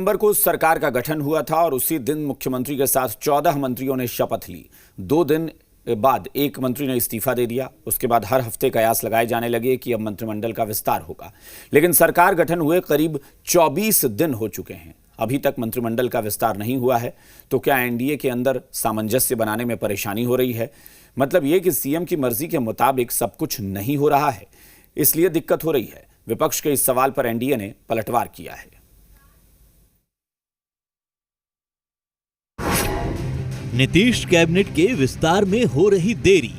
नवंबर को सरकार का गठन हुआ था और उसी दिन मुख्यमंत्री के साथ 14 मंत्रियों ने शपथ ली। 2 दिन बाद एक मंत्री ने इस्तीफा दे दिया। उसके बाद हर हफ्ते कयास लगाए जाने लगे कि अब मंत्रिमंडल का विस्तार होगा, लेकिन सरकार गठन हुए करीब 24 दिन हो चुके हैं, अभी तक मंत्रिमंडल का विस्तार नहीं हुआ है। तो क्या एनडीए के अंदर सामंजस्य बनाने में परेशानी हो रही है? मतलब ये कि सीएम की मर्जी के मुताबिक सब कुछ नहीं हो रहा है, इसलिए दिक्कत हो रही है। विपक्ष के इस सवाल पर एनडीए ने पलटवार किया है। नीतीश कैबिनेट के विस्तार में हो रही देरी।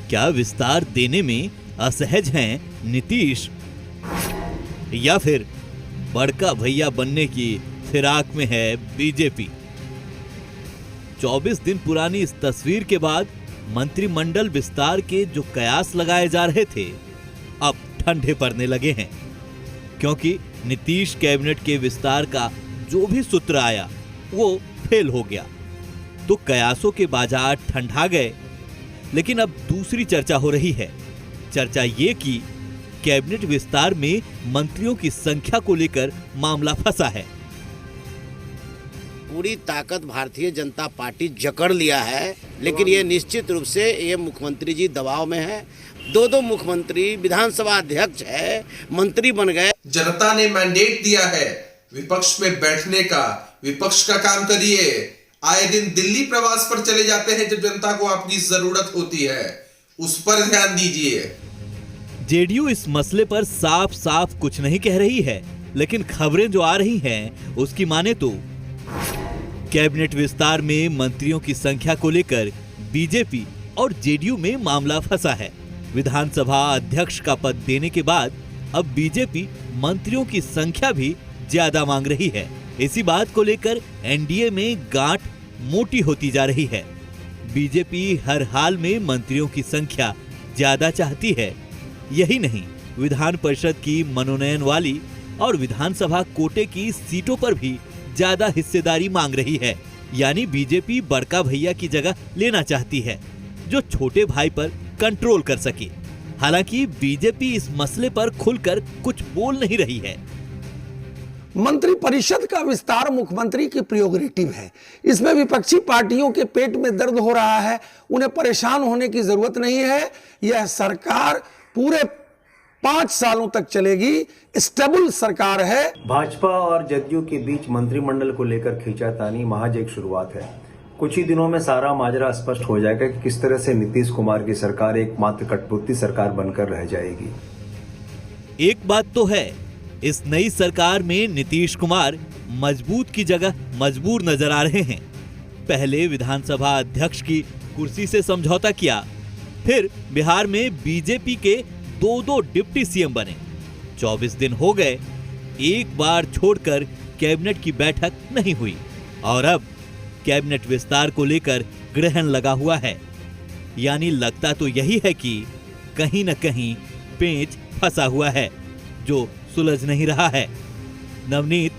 क्या विस्तार देने में असहज हैं नीतीश, या फिर बड़का भैया बनने की फिराक में है बीजेपी? 24 दिन पुरानी इस तस्वीर के बाद मंत्रिमंडल विस्तार के जो कयास लगाए जा रहे थे, अब ठंडे पड़ने लगे हैं, क्योंकि नीतीश कैबिनेट के विस्तार का जो भी सूत्र आया वो फेल हो गया। तो कयासों के बाजार ठंडा गए। लेकिन अब दूसरी चर्चा हो रही है। चर्चा ये कि कैबिनेट विस्तार में मंत्रियों की संख्या को लेकर मामला फंसा है। पूरी ताकत भारतीय जनता पार्टी जकड़ लिया है, लेकिन ये निश्चित रूप से ये मुख्यमंत्री जी दबाव में है। 2 मुख्यमंत्री, विधानसभा अध्यक्ष है, मंत्री बन गए। जनता ने मैंडेट दिया है विपक्ष में बैठने का। विपक्ष का काम करिए। आए दिन दिल्ली प्रवास पर चले जाते हैं जब जनता को आपकी जरूरत होती है, उस पर ध्यान दीजिए। जेडीयू इस मसले पर साफ साफ कुछ नहीं कह रही है, लेकिन खबरें जो आ रही हैं उसकी माने तो कैबिनेट विस्तार में मंत्रियों की संख्या को लेकर बीजेपी और जेडीयू में मामला फंसा है। विधानसभा अध्यक्ष का पद देने के बाद अब बीजेपी मंत्रियों की संख्या भी ज्यादा मांग रही है। इसी बात को लेकर एनडीए में गांठ मोटी होती जा रही है। बीजेपी हर हाल में मंत्रियों की संख्या ज्यादा चाहती है। यही नहीं, विधान परिषद की मनोनयन वाली और विधानसभा कोटे की सीटों पर भी ज्यादा हिस्सेदारी मांग रही है। यानी बीजेपी बड़का भैया की जगह लेना चाहती है, जो छोटे भाई पर कंट्रोल कर सके। हालांकि बीजेपी इस मसले पर खुलकर कुछ बोल नहीं रही है। मंत्रिपरिषद का विस्तार मुख्यमंत्री की प्रियोरिटिव है। इसमें विपक्षी पार्टियों के पेट में दर्द हो रहा है, उन्हें परेशान होने की जरूरत नहीं है। यह सरकार पूरे 5 सालों तक चलेगी, स्टेबल सरकार है। भाजपा और जदयू के बीच मंत्रिमंडल को लेकर खींचातानी महज एक शुरुआत है। कुछ ही दिनों में सारा माजरा स्पष्ट हो जाएगा कि किस तरह से नीतीश कुमार की सरकार एकमात्र कठपुतली सरकार बनकर रह जाएगी। एक बात तो है, इस नई सरकार में नीतीश कुमार मजबूत की जगह मजबूर नजर आ रहे हैं। पहले विधानसभा अध्यक्ष की कुर्सी से समझौता किया, फिर बिहार में बीजेपी के 2 डिप्टी सीएम बने। 24 दिन हो गए, एक बार छोड़कर कैबिनेट की बैठक नहीं हुई, और अब कैबिनेट विस्तार को लेकर ग्रहण लगा हुआ है। यानी लगता तो यही है कि कहीं न कहीं पेंच फंसा हुआ है, जो सुलझ नहीं रहा है। नवनीत,